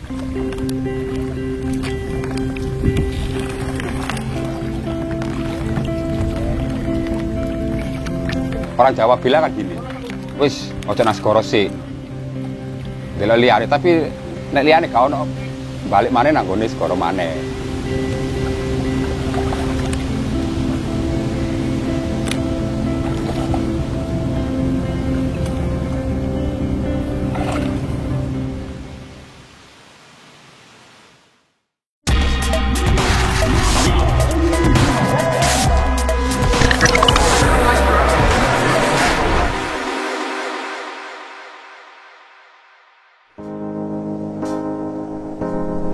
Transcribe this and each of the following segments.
Orang Jawa bilang kan gini, wis ojo nasgoro sik. Delok liyane tapi nek liyane gak ono balik maneh nang gone segoro maneh.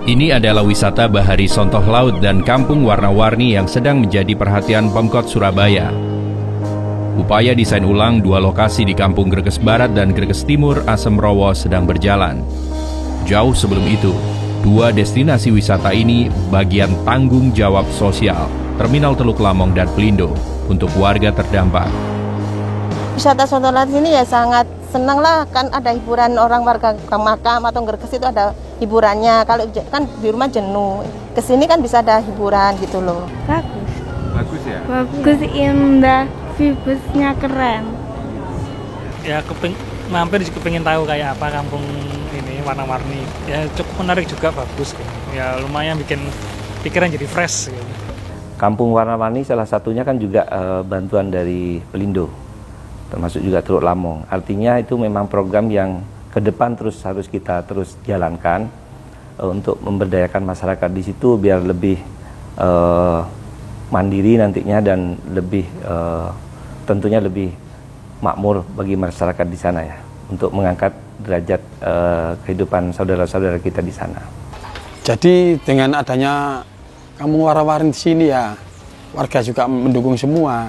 Ini adalah wisata Bahari Sontoh Laut dan Kampung Warna-Warni yang sedang menjadi perhatian Pemkot Surabaya. Upaya desain ulang dua lokasi di Kampung Greges Barat dan Greges Timur, Asemrowo sedang berjalan. Jauh sebelum itu, dua destinasi wisata ini bagian tanggung jawab sosial Terminal Teluk Lamong dan Pelindo untuk warga terdampak. Wisata Sontoh Laut ini ya sangat senang lah, kan ada hiburan orang warga makam atau Greges itu ada hiburannya. Kalau kan di rumah jenuh, kesini kan bisa ada hiburan gitu loh. Bagus. Bagus ya? Bagus, indah, vibesnya keren. Ya mampir juga pengen tahu kayak apa kampung ini warna-warni. Ya cukup menarik juga, bagus. Ya lumayan bikin pikiran jadi fresh. Gitu. Kampung Warna-Warni salah satunya kan juga bantuan dari Pelindo, termasuk juga Teluk Lamong. Artinya itu memang program yang ke depan harus kita terus jalankan untuk memberdayakan masyarakat di situ biar lebih mandiri nantinya dan lebih tentunya lebih makmur bagi masyarakat di sana ya, untuk mengangkat derajat kehidupan saudara-saudara kita di sana. Jadi dengan adanya Kampung Warna-Warni di sini ya, warga juga mendukung semua.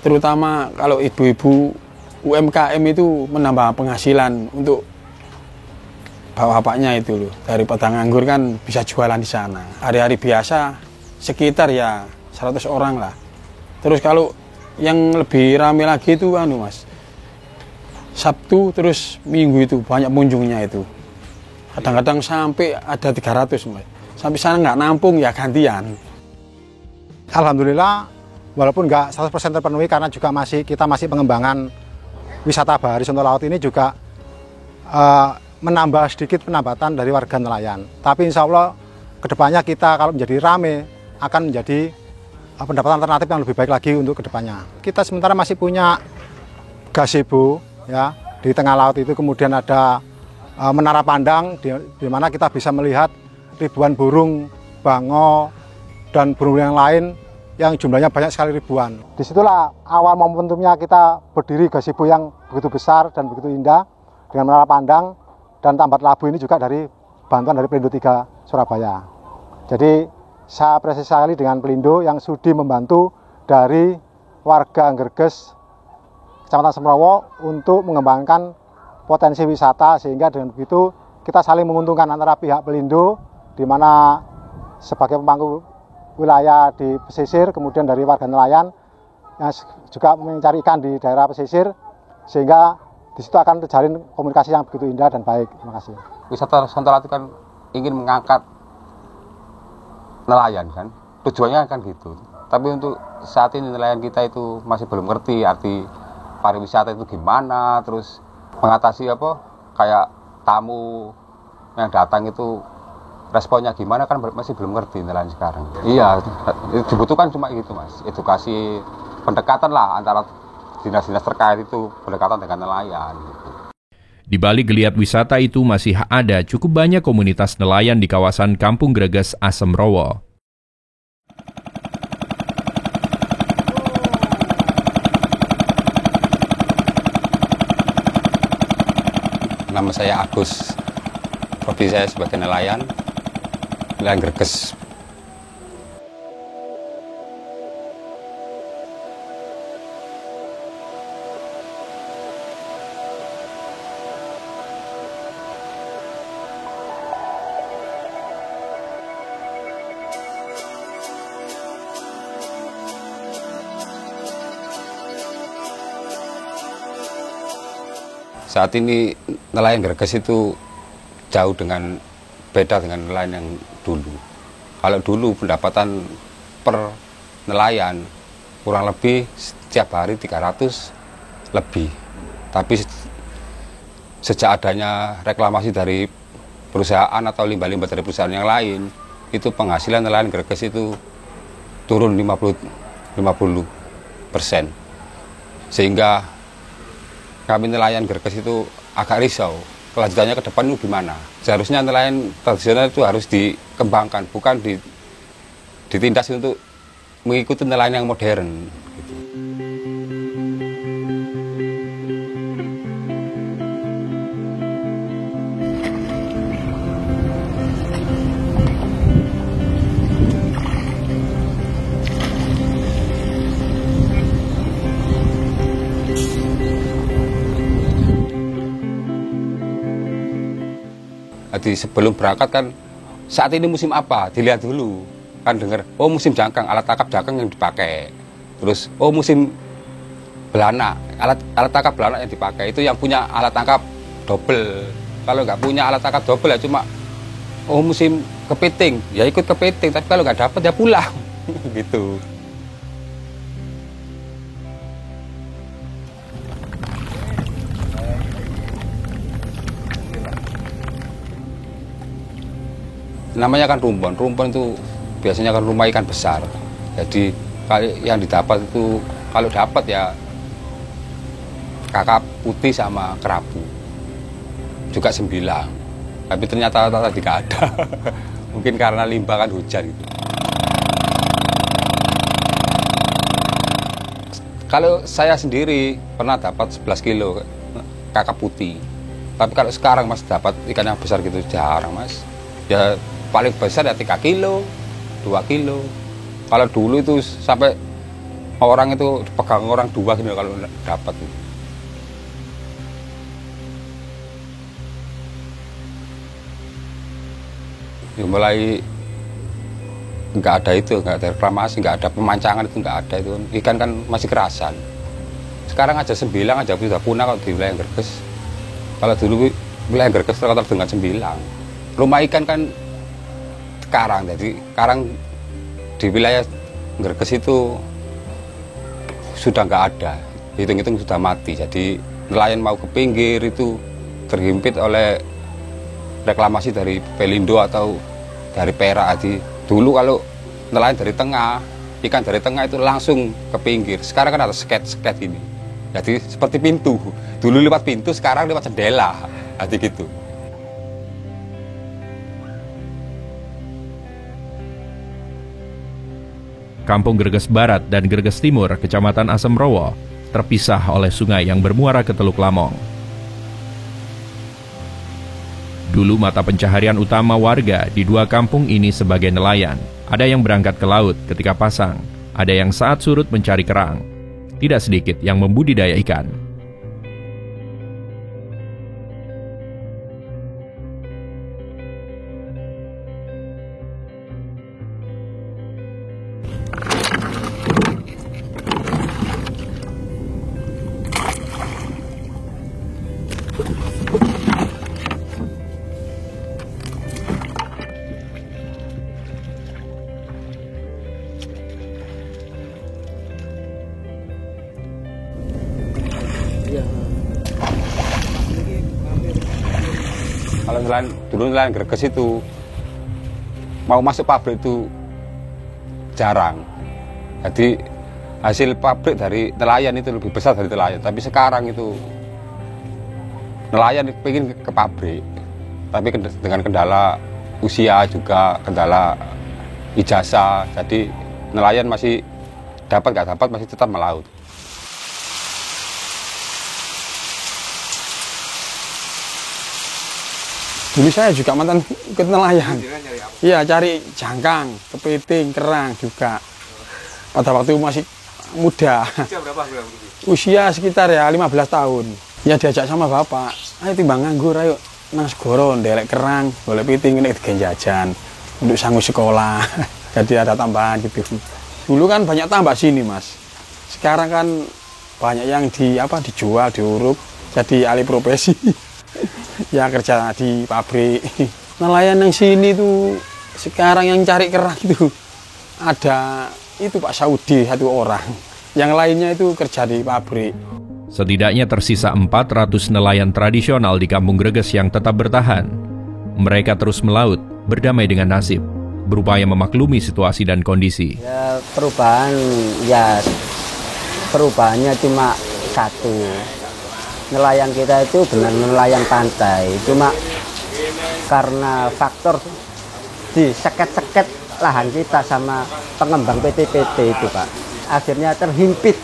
Terutama kalau ibu-ibu UMKM itu menambah penghasilan untuk bapak-bapaknya itu loh. Dari petang anggur kan bisa jualan di sana. Hari-hari biasa sekitar ya 100 orang lah. Terus kalau yang lebih ramai lagi itu Mas, Sabtu terus Minggu itu banyak pengunjungnya itu. Kadang-kadang sampai ada 300 Mas. Sampai sana nggak nampung ya gantian. Alhamdulillah walaupun nggak 100% terpenuhi karena juga kita masih pengembangan wisata Bahari Sontoh Laut ini juga menambah sedikit penambatan dari warga nelayan. Tapi insya Allah kedepannya kita kalau menjadi rame akan menjadi pendapatan alternatif yang lebih baik lagi untuk kedepannya. Kita sementara masih punya gazebo ya di tengah laut itu, kemudian ada menara pandang di mana kita bisa melihat ribuan burung bango dan burung yang lain yang jumlahnya banyak sekali ribuan. Disitulah awal momentumnya kita berdiri gazebo yang begitu besar dan begitu indah dengan menara pandang, dan tambat labu ini juga dari bantuan dari Pelindo 3 Surabaya. Jadi saya apresiasi sekali dengan Pelindo yang sudi membantu dari warga Greges Kecamatan Semrowo untuk mengembangkan potensi wisata, sehingga dengan begitu kita saling menguntungkan antara pihak Pelindo di mana sebagai pemangku wilayah di pesisir, kemudian dari warga nelayan yang juga mencari ikan di daerah pesisir, sehingga di situ akan terjalin komunikasi yang begitu indah dan baik. Terima kasih. Wisata Sontoh Laut kan ingin mengangkat nelayan kan, tujuannya kan gitu. Tapi untuk saat ini nelayan kita itu masih belum ngerti arti pariwisata itu gimana, terus mengatasi kayak tamu yang datang itu responnya gimana kan masih belum ngerti nelayan sekarang. Iya, dibutuhkan cuma gitu Mas, edukasi pendekatan lah antara dinas-dinas terkait itu, pendekatan dengan nelayan gitu. Di balik geliat wisata itu masih ada cukup banyak komunitas nelayan di kawasan Kampung Greges Asemrowo. Nama saya Agus, profesi saya sebagai nelayan Greges. Saat ini nelayan Greges itu jauh dengan beda dengan nelayan yang dulu. Kalau dulu pendapatan per nelayan kurang lebih setiap hari 300 lebih. Tapi sejak adanya reklamasi dari perusahaan atau limbah-limbah dari perusahaan yang lain, itu penghasilan nelayan Greges itu turun 50%. Sehingga kami nelayan Greges itu agak risau. Kelanjutannya ke depan itu gimana? Seharusnya nelayan tradisional itu harus dikembangkan, bukan ditindas untuk mengikuti nelayan yang modern. Gitu. Jadi sebelum berangkat kan, saat ini musim apa? Dilihat dulu. Kan dengar, oh musim jangkang, alat tangkap jangkang yang dipakai. Terus, oh musim belanak, alat tangkap belanak yang dipakai. Itu yang punya alat tangkap double. Kalau nggak punya alat tangkap double ya cuma, oh musim kepiting, ya ikut kepiting. Tapi kalau nggak dapat ya pulang. Gitu. Namanya kan rumpon itu biasanya kan rumah ikan besar. Jadi yang didapat itu, kalau dapat ya kakap putih sama kerapu, juga sembilang. Tapi ternyata tadi nggak ada. Mungkin karena limbah kan hujan gitu. Kalau saya sendiri pernah dapat 11 kilo kakap putih. Tapi kalau sekarang mas dapat ikan yang besar gitu jarang mas. Ya paling besar ya 3 kilo, 2 kilo. Kalau dulu itu sampai orang itu pegang orang 2 gitu kalau dapat. Ya, mulai nggak ada itu, nggak ada reklamasi, nggak ada pemancangan itu nggak ada itu. Ikan kan masih kerasan. Sekarang aja sembilang aja sudah punah kalau di wilayah Greges. Kalau dulu wilayah Greges terkenal dengan sembilang. Rumah ikan kan karang, jadi karang di wilayah Greges itu sudah nggak ada, hitung-hitung sudah mati. Jadi nelayan mau ke pinggir itu terhimpit oleh reklamasi dari Pelindo atau dari Perak. Jadi dulu kalau nelayan dari tengah, ikan dari tengah itu langsung ke pinggir. Sekarang kan ada sket-sket ini, jadi seperti pintu. Dulu lewat pintu, sekarang lewat jendela, jadi gitu. Kampung Greges Barat dan Greges Timur, Kecamatan Asemrowo, terpisah oleh sungai yang bermuara ke Teluk Lamong. Dulu mata pencaharian utama warga di dua kampung ini sebagai nelayan. Ada yang berangkat ke laut ketika pasang, ada yang saat surut mencari kerang. Tidak sedikit yang membudidaya ikan. Kalau dulu nelayan Greges itu mau masuk pabrik itu jarang. Jadi hasil pabrik dari nelayan itu lebih besar dari nelayan. Tapi sekarang itu nelayan pengen ke pabrik, tapi dengan kendala usia juga, kendala ijazah. Jadi nelayan masih dapat nggak dapat masih tetap melaut. Dulu saya juga mantan ikut nelayan. Iya, cari jangkang, kepiting, kerang juga. Pada waktu masih muda. Usia berapa? Usia sekitar ya 15 tahun. Ya diajak sama bapak, ayo timbang nganggur, ayo nang segoro, ndelek kerang, boleh piting, ini jajan untuk sanggup sekolah. Jadi ada tambahan gitu. Dulu kan banyak tambah sini mas. Sekarang kan banyak yang dijual, diuruk, jadi alih profesi. Ya kerja di pabrik, nelayan yang sini tuh sekarang yang cari kerang itu ada itu Pak Saudi 1 orang. Yang lainnya itu kerja di pabrik. Setidaknya tersisa 400 nelayan tradisional di Kampung Greges yang tetap bertahan. Mereka terus melaut, berdamai dengan nasib, berupaya memaklumi situasi dan kondisi. Ya, perubahannya cuma satu. Nelayan kita itu benar nelayan pantai. Cuma karena faktor di seket-seket lahan kita sama pengembang PT-PT itu Pak. Akhirnya terhimpit.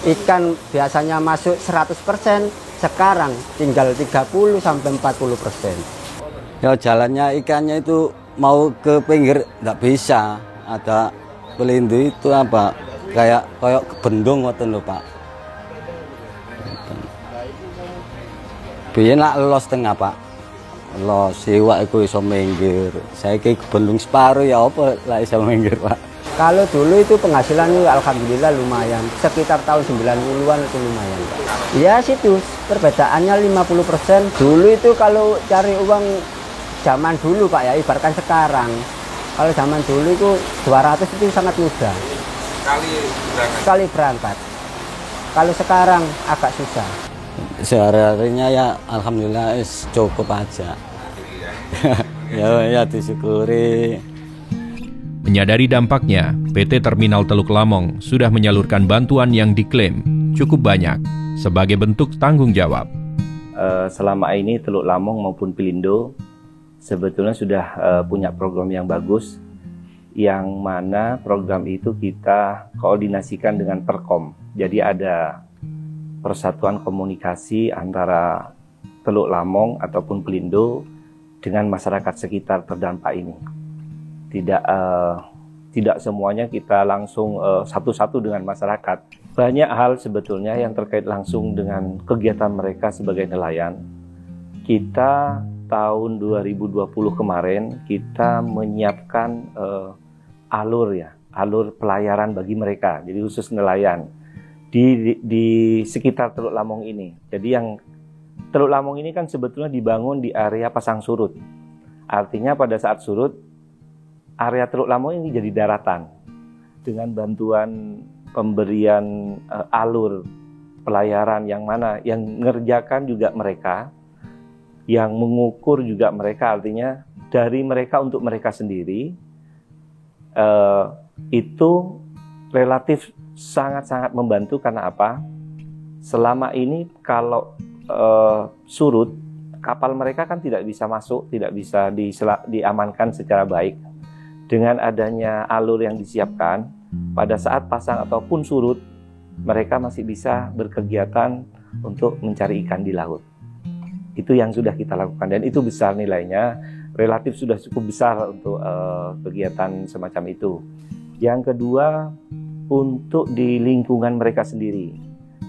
Ikan biasanya masuk 100%, sekarang tinggal 30 sampai 40%. Ya jalannya ikannya itu mau ke pinggir nggak bisa. Ada pelindung itu apa? Kayak bendung ngoten lho Pak. Biyen lak los tengah Pak. Los siwak iku iso minggir. Saiki bendung separo ya apa lak iso minggir Pak. Kalau dulu itu penghasilan alhamdulillah lumayan. Sekitar tahun 90-an itu lumayan Pak. Ya situ perbedaannya 50%. Dulu itu kalau cari uang zaman dulu Pak ya, ibaratkan sekarang. Kalau zaman dulu itu 200 itu sangat mudah. Sekali berangkat. Kalau sekarang agak susah. Sehari-harinya ya alhamdulillah cukup aja. ya disyukuri. Menyadari dampaknya, PT Terminal Teluk Lamong sudah menyalurkan bantuan yang diklaim cukup banyak sebagai bentuk tanggung jawab. Selama ini Teluk Lamong maupun Pelindo sebetulnya sudah punya program yang bagus, yang mana program itu kita koordinasikan dengan Perkom. Jadi ada persatuan komunikasi antara Teluk Lamong ataupun Pelindo dengan masyarakat sekitar terdampak ini. Tidak semuanya kita langsung satu-satu dengan masyarakat. Banyak hal sebetulnya yang terkait langsung dengan kegiatan mereka sebagai nelayan. Kita tahun 2020 kemarin kita menyiapkan alur pelayaran bagi mereka, jadi khusus nelayan di sekitar Teluk Lamong ini. Jadi yang Teluk Lamong ini kan sebetulnya dibangun di area pasang surut. Artinya pada saat surut, area Teluk Lamong ini jadi daratan. Dengan bantuan pemberian alur pelayaran yang mana yang ngerjakan juga mereka, yang mengukur juga mereka, artinya dari mereka untuk mereka sendiri, itu relatif sangat-sangat membantu. Karena apa? Selama ini kalau surut, kapal mereka kan tidak bisa masuk, tidak bisa diamankan secara baik. Dengan adanya alur yang disiapkan, pada saat pasang ataupun surut, mereka masih bisa berkegiatan untuk mencari ikan di laut. Itu yang sudah kita lakukan dan itu besar nilainya, relatif sudah cukup besar untuk kegiatan semacam itu. Yang kedua, untuk di lingkungan mereka sendiri.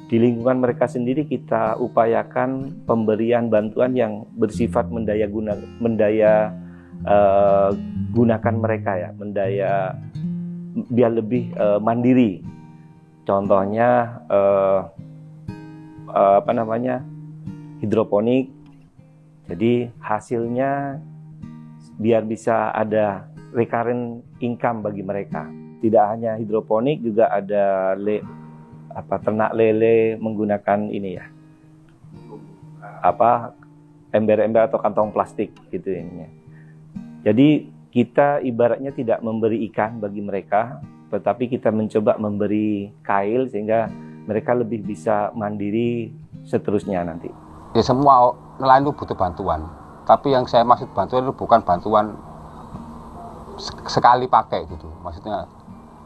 Di lingkungan mereka sendiri kita upayakan pemberian bantuan yang bersifat gunakan mereka ya, biar lebih mandiri. Contohnya hidroponik. Jadi hasilnya biar bisa ada recurrent income bagi mereka. Tidak hanya hidroponik, juga ada ternak lele menggunakan ini ya, ember-ember atau kantong plastik gitu ininya. Jadi kita ibaratnya tidak memberi ikan bagi mereka, tetapi kita mencoba memberi kail sehingga mereka lebih bisa mandiri seterusnya nanti. Ya semua nelayan itu butuh bantuan, tapi yang saya maksud bantuan itu bukan bantuan sekali pakai gitu, maksudnya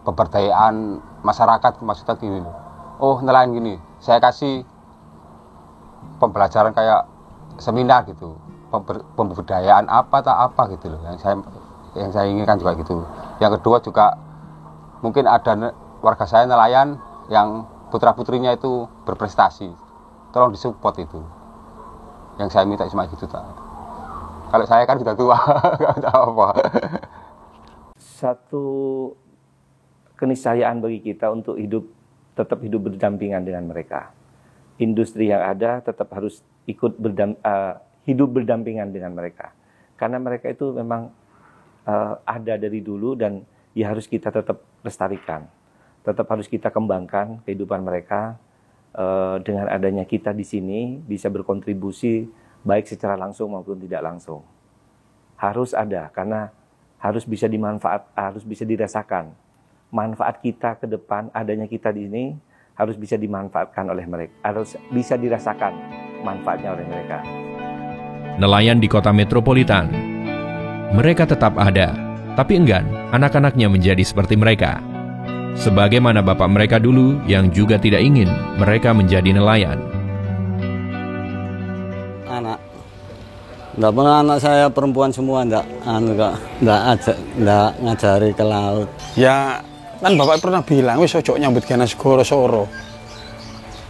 pemberdayaan masyarakat, maksudnya gini, oh nelayan gini, saya kasih pembelajaran kayak seminar gitu, pemberdayaan apa gitu loh, yang saya inginkan juga gitu. Yang kedua juga mungkin ada warga saya nelayan yang putra-putrinya itu berprestasi, tolong disupport itu. Yang saya minta cuma gitu. Kalau saya kan sudah tua, nggak tahu apa. Satu keniscayaan bagi kita untuk tetap hidup berdampingan dengan mereka. Industri yang ada tetap harus ikut hidup berdampingan dengan mereka. karena mereka itu memang ada dari dulu dan ya harus kita tetap lestarikan, tetap harus kita kembangkan kehidupan mereka. Dengan adanya kita di sini bisa berkontribusi baik secara langsung maupun tidak langsung. Harus ada, karena harus bisa harus bisa dirasakan. Manfaat kita ke depan, adanya kita di sini harus bisa dimanfaatkan oleh mereka, harus bisa dirasakan manfaatnya oleh mereka. Nelayan di kota metropolitan, mereka tetap ada, tapi enggan anak-anaknya menjadi seperti mereka. Sebagaimana bapak mereka dulu yang juga tidak ingin mereka menjadi nelayan. Enggak pernah anak saya perempuan semua enggak ngajari ke laut. Ya kan bapak pernah bilang, wis ojo nyambut gawe segoro soro.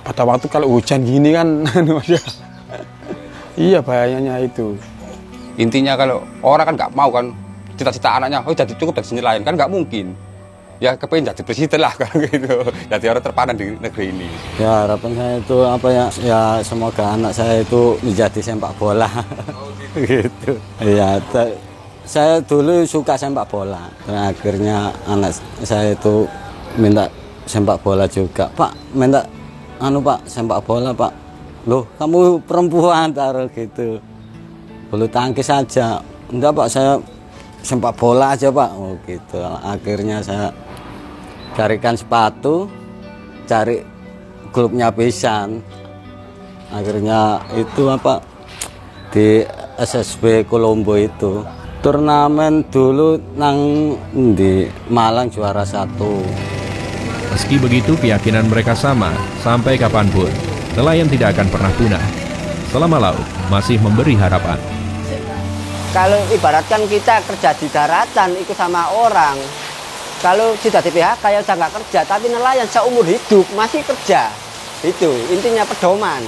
Pada waktu kalau hujan gini kan, iya bahayanya itu. Intinya kalau orang kan nggak mau kan, cita-cita anaknya, oh jadi cukup jadi nelayan kan nggak mungkin. Ya kepengen jadi presiden lah kalau gitu, jadi orang terpandang di negeri ini. Ya harapan saya itu apa ya semoga anak saya itu menjadi sepak bola. Gitu. Ya saya dulu suka sepak bola, dan akhirnya anak saya itu minta sepak bola juga. Pak minta Pak sepak bola Pak. Loh kamu perempuan taruh gitu. Bulu tangkis saja. Enggak Pak, saya sepak bola aja Pak. Oh gitu. Akhirnya saya carikan sepatu, cari klubnya pisan. Akhirnya itu di SSB Kolombo itu. Turnamen dulu di Malang juara 1. Meski begitu, keyakinan mereka sama, sampai kapanpun, nelayan tidak akan pernah punah. Selama laut masih memberi harapan. Kalau ibaratkan kita kerja di daratan, ikut sama orang. Kalau sudah di PHK ya udah nggak kerja, tapi nelayan seumur hidup masih kerja. Itu intinya pedoman.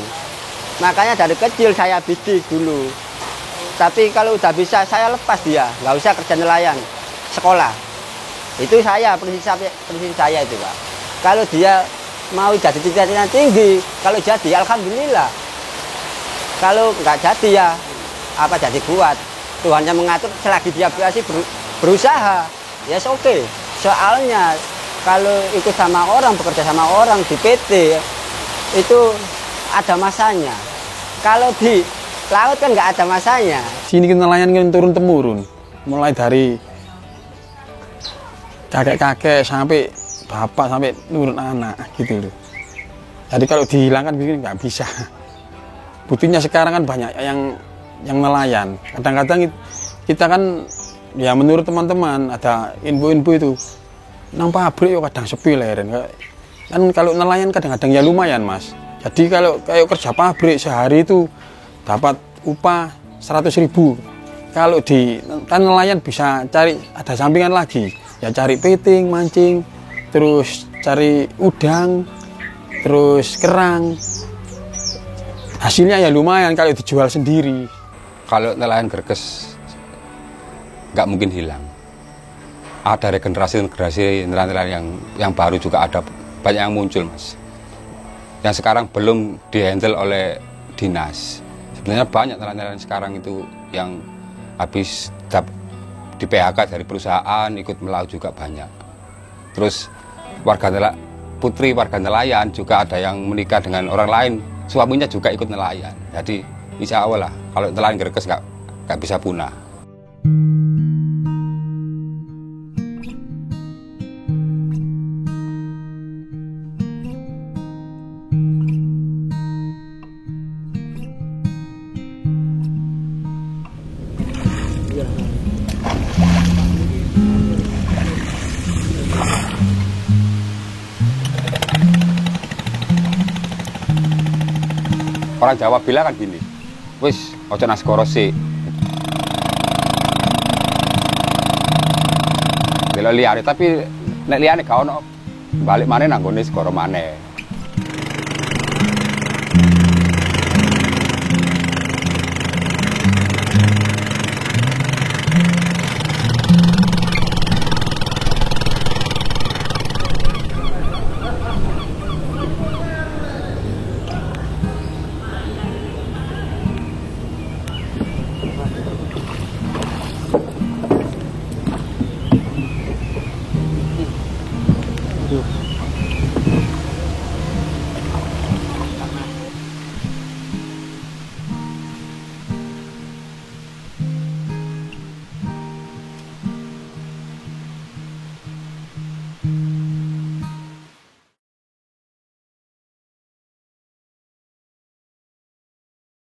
Makanya dari kecil saya bidik dulu. Tapi kalau udah bisa saya lepas dia, nggak usah kerja nelayan, sekolah. Itu prinsip saya itu Pak. Kalau dia mau jadi cita-cita tinggi, kalau jadi alhamdulillah. Kalau nggak jadi ya apa jadi buat. Tuhan yang mengatur selagi dia masih berusaha, ya oke. Soalnya kalau ikut sama orang, bekerja sama orang di PT itu ada masanya. Kalau di laut kan nggak ada masanya. Sini nelayan kan turun-temurun, mulai dari kakek-kakek sampai bapak sampai nurun anak gitu loh. Jadi kalau dihilangkan begini nggak bisa. Buktinya sekarang kan banyak yang nelayan. Kadang-kadang kita kan ya menurut teman-teman ada info-info itu nang pabrik yo kadang sepi leren. Kan kalau nelayan kadang-kadang ya lumayan Mas. Jadi kalau kayak kerja pabrik sehari itu dapat upah 100.000. Kalau kan nelayan bisa cari ada sampingan lagi. Ya cari peting, mancing, terus cari udang, terus kerang. Hasilnya ya lumayan kalau dijual sendiri. Kalau nelayan Greges nggak mungkin hilang. Ada regenerasi nelayan yang baru juga ada banyak yang muncul Mas. Yang sekarang belum dihandle oleh dinas. Sebenarnya banyak nelayan sekarang itu yang habis di PHK dari perusahaan ikut melaut juga banyak. Terus putri warga nelayan juga ada yang menikah dengan orang lain, suaminya juga ikut nelayan. Jadi insya Allah lah kalau nelayan Greges nggak bisa punah. Orang Jawa bilang kan gini, wis ojo naskoro sih. Bela liane tapi nek liane gak ono balik maneh nanggone skoro maneh.